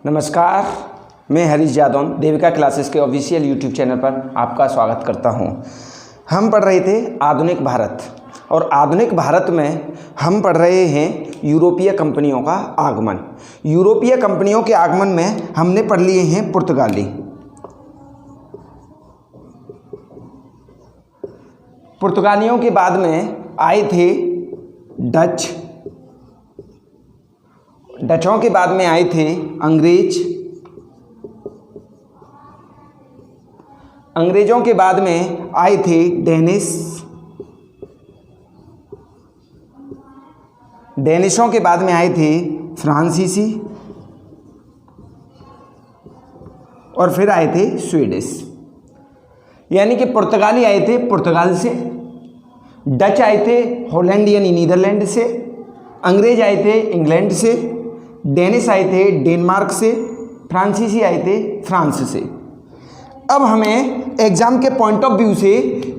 नमस्कार, मैं हरीश यादव देविका क्लासेस के ऑफिशियल यूट्यूब चैनल पर आपका स्वागत करता हूं। हम पढ़ रहे थे आधुनिक भारत और आधुनिक भारत में हम पढ़ रहे हैं यूरोपीय कंपनियों का आगमन। यूरोपीय कंपनियों के आगमन में हमने पढ़ लिए हैं पुर्तगाली। पुर्तगालियों के बाद में आए थे डच। डचों के बाद में आए थे अंग्रेज। अंग्रेजों के बाद में आए थे डेनिश। डेनिशों के बाद में आए थे फ्रांसीसी और फिर आए थे स्वीडिश। यानी कि पुर्तगाली आए थे पुर्तगाल से, डच आए थे हॉलैंड यानी नीदरलैंड से, अंग्रेज आए थे इंग्लैंड से, डेनिश आए थे डेनमार्क से, फ्रांसीसी आए थे फ्रांस से। अब हमें एग्ज़ाम के पॉइंट ऑफ व्यू से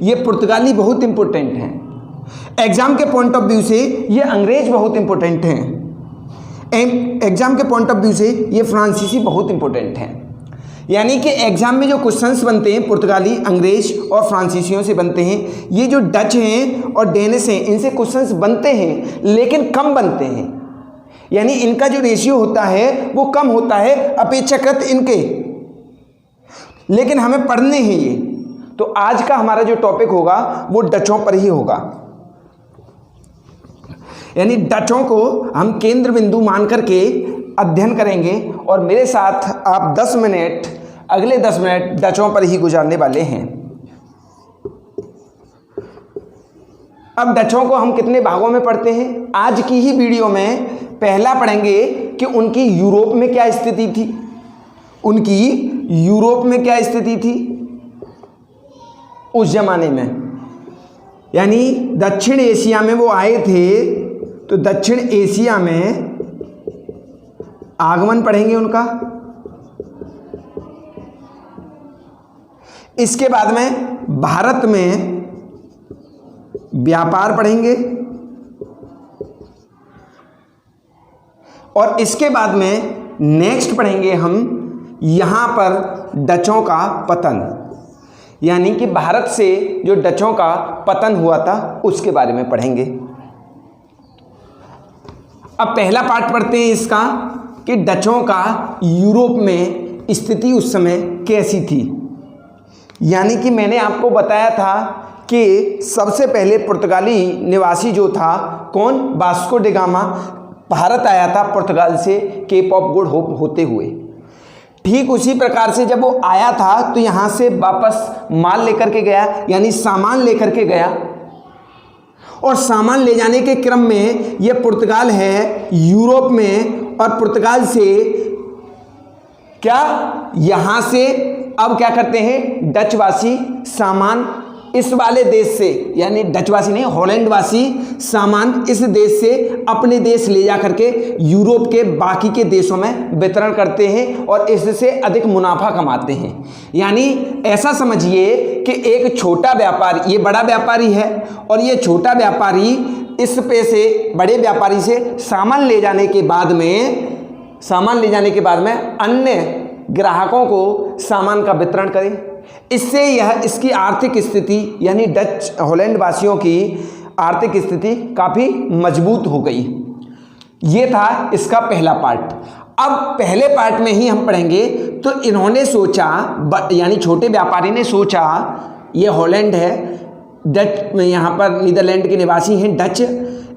ये पुर्तगाली बहुत इंपॉर्टेंट हैं, एग्ज़ाम के पॉइंट ऑफ व्यू से ये अंग्रेज बहुत इंपॉर्टेंट हैं, एग्ज़ाम के पॉइंट ऑफ व्यू से ये फ्रांसीसी बहुत इंपॉर्टेंट हैं। यानी कि एग्ज़ाम में जो क्वेश्चंस बनते हैं पुर्तगाली, अंग्रेज और फ्रांसीसियों से बनते हैं। ये जो डच हैं और डेनिश हैं इनसे क्वेश्चंस बनते हैं लेकिन कम बनते हैं, यानी इनका जो रेशियो होता है वो कम होता है अपेक्षाकृत इनके, लेकिन हमें पढ़ने हैं ये। तो आज का हमारा जो टॉपिक होगा वो डचों पर ही होगा, यानी डचों को हम केंद्र बिंदु मान करके अध्ययन करेंगे और मेरे साथ आप 10 मिनट, अगले 10 मिनट डचों पर ही गुजारने वाले हैं। अब डचों को हम कितने भागों में पढ़ते हैं? आज की ही वीडियो में पहला पढ़ेंगे कि उनकी यूरोप में क्या स्थिति थी, उनकी यूरोप में क्या स्थिति थी उस जमाने में, यानी दक्षिण एशिया में वो आए थे। तो दक्षिण एशिया में आगमन पढ़ेंगे उनका। इसके बाद में भारत में व्यापार पढ़ेंगे और इसके बाद में नेक्स्ट पढ़ेंगे हम यहां पर डचों का पतन, यानी कि भारत से जो डचों का पतन हुआ था उसके बारे में पढ़ेंगे। अब पहला पार्ट पढ़ते हैं इसका कि डचों का यूरोप में स्थिति उस समय कैसी थी। यानी कि मैंने आपको बताया था कि सबसे पहले पुर्तगाली निवासी जो था कौन, वास्को डी गामा भारत आया था पुर्तगाल से केप ऑफ गुड होप होते हुए। ठीक उसी प्रकार से जब वो आया था तो यहाँ से वापस माल लेकर के गया, यानी सामान लेकर के गया, और सामान ले जाने के क्रम में ये पुर्तगाल है यूरोप में, और पुर्तगाल से क्या यहाँ से अब क्या करते हैं डचवासी सामान इस वाले देश से, यानी डचवासी नहीं हॉलैंड वासी सामान इस देश से अपने देश ले जा करके यूरोप के बाकी के देशों में वितरण करते हैं और इससे अधिक मुनाफा कमाते हैं। यानी ऐसा समझिए कि एक छोटा व्यापारी, ये बड़ा व्यापारी है और ये छोटा व्यापारी इस पे से बड़े व्यापारी से सामान ले जाने के बाद में अन्य ग्राहकों को सामान का वितरण करें। इससे यह इसकी आर्थिक स्थिति यानी डच हॉलैंड वासियों की आर्थिक स्थिति काफ़ी मजबूत हो गई। ये था इसका पहला पार्ट। अब पहले पार्ट में ही हम पढ़ेंगे तो इन्होंने सोचा, यानी छोटे व्यापारी ने सोचा, ये हॉलैंड है, डच यहाँ पर नीदरलैंड के निवासी हैं डच,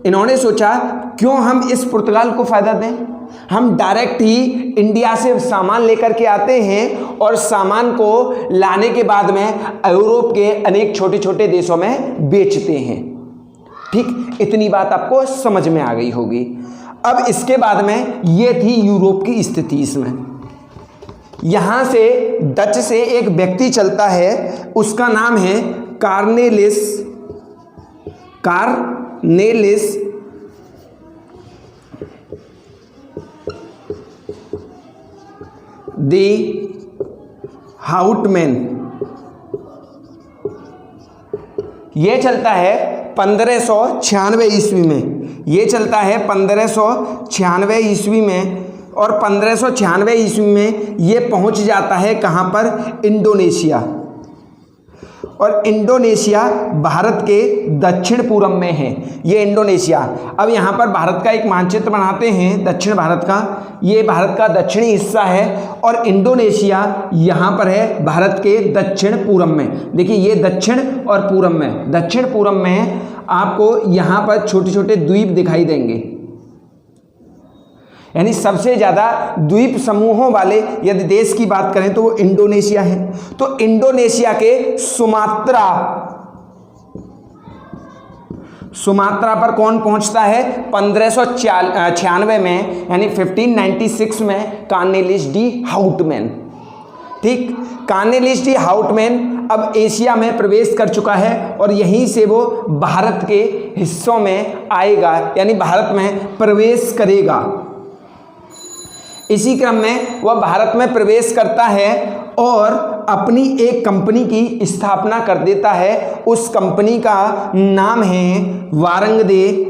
इन्होंने सोचा क्यों हम इस पुर्तगाल को फ़ायदा दें, हम डायरेक्ट ही इंडिया से सामान लेकर के आते हैं और सामान को लाने के बाद में यूरोप के अनेक छोटे छोटे देशों में बेचते हैं। ठीक, इतनी बात आपको समझ में आ गई होगी। अब इसके बाद में ये थी यूरोप की स्थिति। इसमें यहाँ से डच से एक व्यक्ति चलता है, उसका नाम है कार्नेलिस दी हाउटमैन। ये चलता है 1596 ईस्वी में, ये चलता है 1596 ईस्वी में और 1596 ईस्वी में ये पहुंच जाता है कहाँ पर, इंडोनेशिया। और इंडोनेशिया भारत के दक्षिण पूर्व में है ये इंडोनेशिया। अब यहाँ पर भारत का एक मानचित्र बनाते हैं दक्षिण भारत का, ये भारत का दक्षिणी हिस्सा है और इंडोनेशिया यहाँ पर है भारत के दक्षिण पूर्व में। देखिए ये दक्षिण और पूर्व में, दक्षिण पूर्व में आपको यहाँ पर छोटे छोटे द्वीप दिखाई देंगे, यानी सबसे ज़्यादा द्वीप समूहों वाले यदि देश की बात करें तो वो इंडोनेशिया है। तो इंडोनेशिया के सुमात्रा पर कौन पहुंचता है, 1596 में, यानी 1596 में कार्नेलिस डी हाउटमैन। ठीक, कार्नेलिस डी हाउटमैन अब एशिया में प्रवेश कर चुका है और यहीं से वो भारत के हिस्सों में आएगा, यानी भारत में प्रवेश करेगा। इसी क्रम में वह भारत में प्रवेश करता है और अपनी एक कंपनी की स्थापना कर देता है। उस कंपनी का नाम है वारंगदे।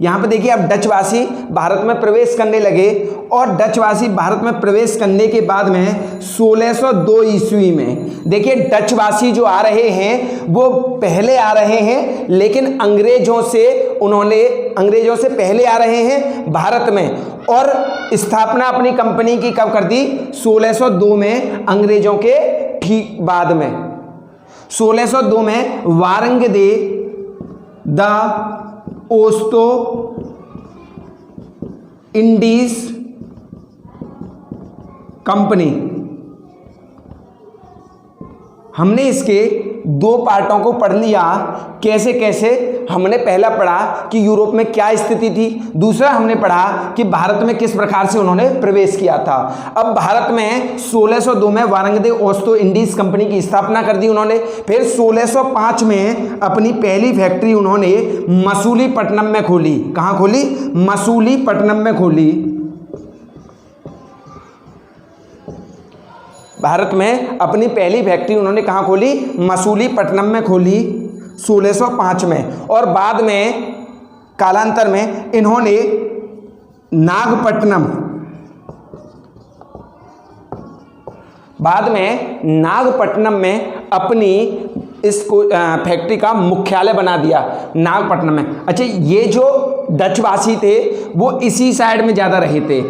यहाँ पे देखिए अब डचवासी भारत में प्रवेश करने लगे और डचवासी भारत में प्रवेश करने के बाद में 1602 ईस्वी में, देखिए डचवासी जो आ रहे हैं वो पहले आ रहे हैं, लेकिन अंग्रेजों से पहले आ रहे हैं भारत में और स्थापना अपनी कंपनी की कब कर दी, 1602 में, अंग्रेजों के ठीक बाद में। 1602 में वारंगदे द ओस्टो इंडीज कंपनी, हमने इसके दो पार्टों को पढ़ लिया। कैसे कैसे हमने पहला पढ़ा कि यूरोप में क्या स्थिति थी, दूसरा हमने पढ़ा कि भारत में किस प्रकार से उन्होंने प्रवेश किया था। अब भारत में 1602 में वारंगदे ओस्टो इंडीज कंपनी की स्थापना कर दी उन्होंने। फिर 1605 में अपनी पहली फैक्ट्री उन्होंने मसूलीपट्टनम में खोली। कहाँ खोली, मसूलीपट्टनम में खोली। भारत में अपनी पहली फैक्ट्री उन्होंने कहाँ खोली, मसूलीपट्टनम में खोली 1605 में। और बाद में कालांतर में इन्होंने नागपट्टनम में अपनी इस फैक्ट्री का मुख्यालय बना दिया, नागपट्टनम में। अच्छा, ये जो डचवासी थे वो इसी साइड में ज़्यादा रहे थे,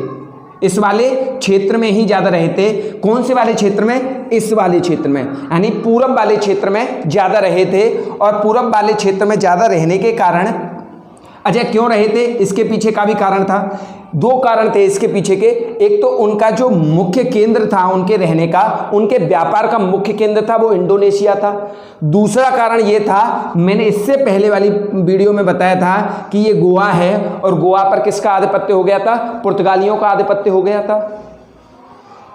इस वाले क्षेत्र में ही ज़्यादा रहे थे। कौन से वाले क्षेत्र में, इस वाले क्षेत्र में, यानी पूरब वाले क्षेत्र में ज़्यादा रहे थे। और पूरब वाले क्षेत्र में ज़्यादा रहने के कारण, अच्छा क्यों रहे थे, इसके पीछे का भी कारण था। दो कारण थे इसके पीछे के। एक तो उनका जो मुख्य केंद्र था उनके रहने का, उनके व्यापार का मुख्य केंद्र था वो इंडोनेशिया था। दूसरा कारण ये था, मैंने इससे पहले वाली वीडियो में बताया था कि ये गोवा है और गोवा पर किसका आधिपत्य हो गया था, पुर्तगालियों का आधिपत्य हो गया था।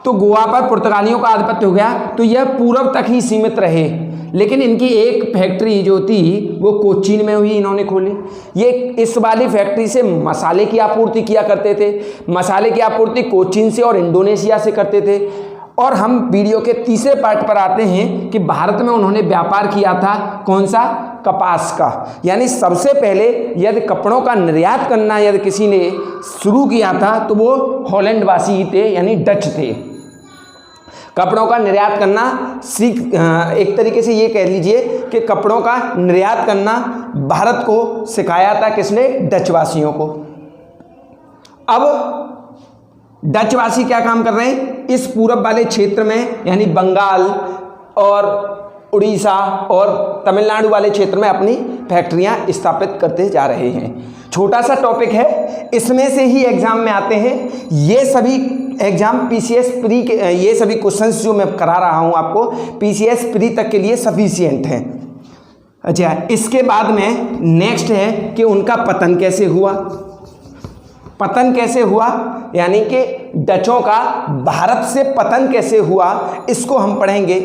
तो गोवा पर पुर्तगालियों का आधिपत्य हो गया तो यह पूर्व तक ही सीमित रहे। लेकिन इनकी एक फैक्ट्री जो थी वो कोचीन में हुई, इन्होंने खोली। ये इस वाली फैक्ट्री से मसाले की आपूर्ति किया करते थे। मसाले की आपूर्ति कोचीन से और इंडोनेशिया से करते थे। और हम वीडियो के तीसरे पार्ट पर आते हैं कि भारत में उन्होंने व्यापार किया था कौन सा, कपास का। यानी सबसे पहले यदि कपड़ों का निर्यात करना यदि किसी ने शुरू किया था तो वो हॉलैंड वासी ही थे, यानी डच थे। कपड़ों का निर्यात करना एक तरीके से ये कह लीजिए कि कपड़ों का निर्यात करना भारत को सिखाया था किसने, डचवासियों को। अब डचवासी क्या काम कर रहे हैं, इस पूरब वाले क्षेत्र में यानी बंगाल और उड़ीसा और तमिलनाडु वाले क्षेत्र में अपनी फैक्ट्रियां स्थापित करते जा रहे हैं। छोटा सा टॉपिक है, इसमें से ही एग्जाम में आते हैं। ये सभी एग्जाम पीसीएस प्री के, ये सभी क्वेश्चंस जो मैं करा रहा हूं आपको पीसीएस प्री तक के लिए सफिशिएंट हैं। अच्छा, इसके बाद में नेक्स्ट है कि उनका पतन कैसे हुआ। पतन कैसे हुआ यानी कि डचों का भारत से पतन कैसे हुआ, इसको हम पढ़ेंगे।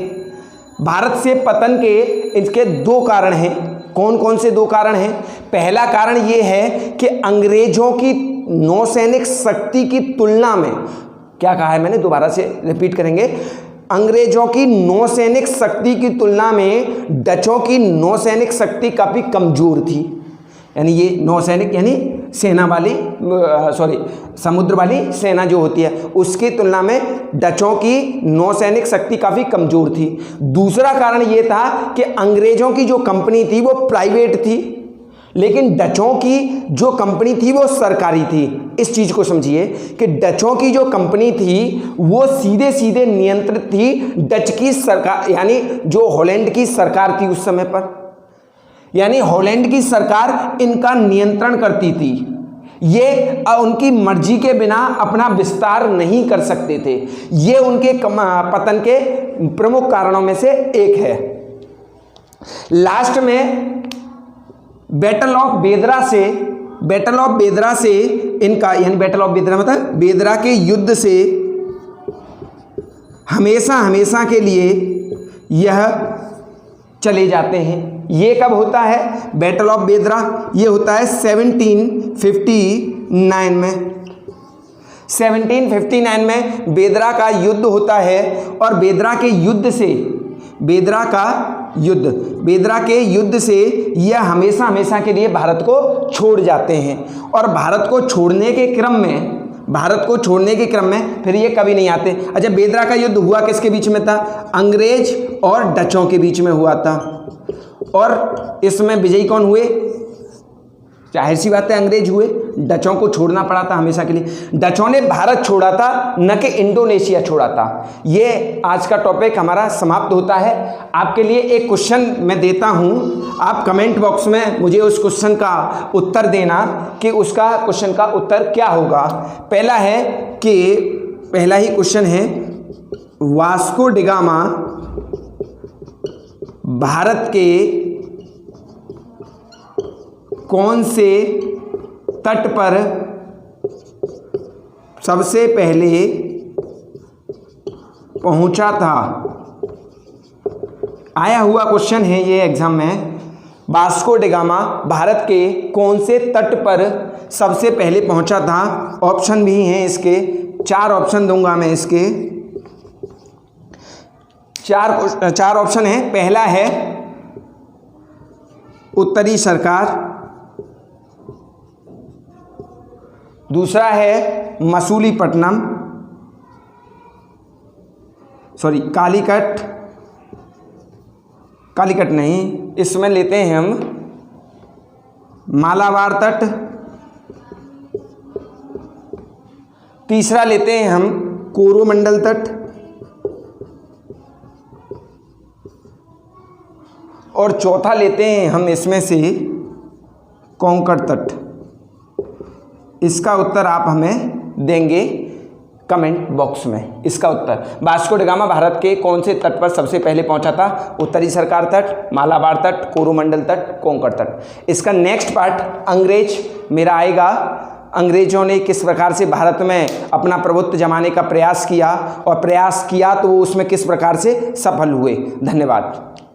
भारत से पतन के इसके दो कारण हैं। कौन कौन से दो कारण हैं? पहला कारण ये है कि अंग्रेजों की नौसैनिक शक्ति की तुलना में, क्या कहा है मैंने, दोबारा से रिपीट करेंगे, अंग्रेजों की नौसैनिक शक्ति की तुलना में डचों की नौसैनिक शक्ति काफ़ी कमज़ोर थी। यानी ये नौसैनिक यानी सेना वाली समुद्र वाली सेना जो होती है उसकी तुलना में डचों की नौसैनिक शक्ति काफ़ी कमज़ोर थी। दूसरा कारण ये था कि अंग्रेज़ों की जो कंपनी थी वो प्राइवेट थी, लेकिन डचों की जो कंपनी थी वो सरकारी थी। इस चीज़ को समझिए कि डचों की जो कंपनी थी वो सीधे सीधे नियंत्रित थी डच की सरकार, यानी जो हॉलैंड की सरकार थी उस समय पर, यानी हॉलैंड की सरकार इनका नियंत्रण करती थी। ये उनकी मर्जी के बिना अपना विस्तार नहीं कर सकते थे। ये उनके पतन के प्रमुख कारणों में से एक है। लास्ट में बैटल ऑफ बेदरा से इनका, यानी बैटल ऑफ बेदरा मतलब बेदरा के युद्ध से हमेशा के लिए यह चले जाते हैं। ये कब होता है बैटल ऑफ बेदरा? ये होता है 1759 में। 1759 में बेदरा का युद्ध होता है और बेदरा के युद्ध से यह हमेशा के लिए भारत को छोड़ जाते हैं। और भारत को छोड़ने के क्रम में फिर ये कभी नहीं आते। अच्छा, बेदरा का युद्ध हुआ किसके बीच में था? अंग्रेज और डचों के बीच में हुआ था। और इसमें विजयी कौन हुए? जाहिर सी बात है अंग्रेज हुए। डचों को छोड़ना पड़ा था हमेशा के लिए। डचों ने भारत छोड़ा था, न कि इंडोनेशिया छोड़ा था। ये आज का टॉपिक हमारा समाप्त होता है। आपके लिए एक क्वेश्चन मैं देता हूँ, आप कमेंट बॉक्स में मुझे उस क्वेश्चन का उत्तर देना कि उसका क्वेश्चन का उत्तर क्या होगा। पहला ही क्वेश्चन है, वास्को डी गामा भारत के कौन से तट पर सबसे पहले पहुंचा था? आया हुआ क्वेश्चन है ये एग्जाम में। वास्को डी गामा भारत के कौन से तट पर सबसे पहले पहुंचा था? ऑप्शन भी हैं इसके, 4 ऑप्शन दूंगा मैं इसके। 4 ऑप्शन है। पहला है उत्तरी सरकार, दूसरा है मसूलीपट्टनम, कालीकट नहीं, इसमें लेते हैं हम मालाबार तट। तीसरा लेते हैं हम कोरोमंडल तट, और चौथा लेते हैं हम इसमें से कोंकण तट। इसका उत्तर आप हमें देंगे कमेंट बॉक्स में। इसका उत्तर, वास्को डी गामा भारत के कौन से तट पर सबसे पहले पहुंचा था? उत्तरी सरकार तट, मालाबार तट, कोरोमंडल तट, कोंकण तट। इसका नेक्स्ट पार्ट अंग्रेज मेरा आएगा। अंग्रेजों ने किस प्रकार से भारत में अपना प्रभुत्व जमाने का प्रयास किया, और प्रयास किया तो वो उसमें किस प्रकार से सफल हुए। धन्यवाद।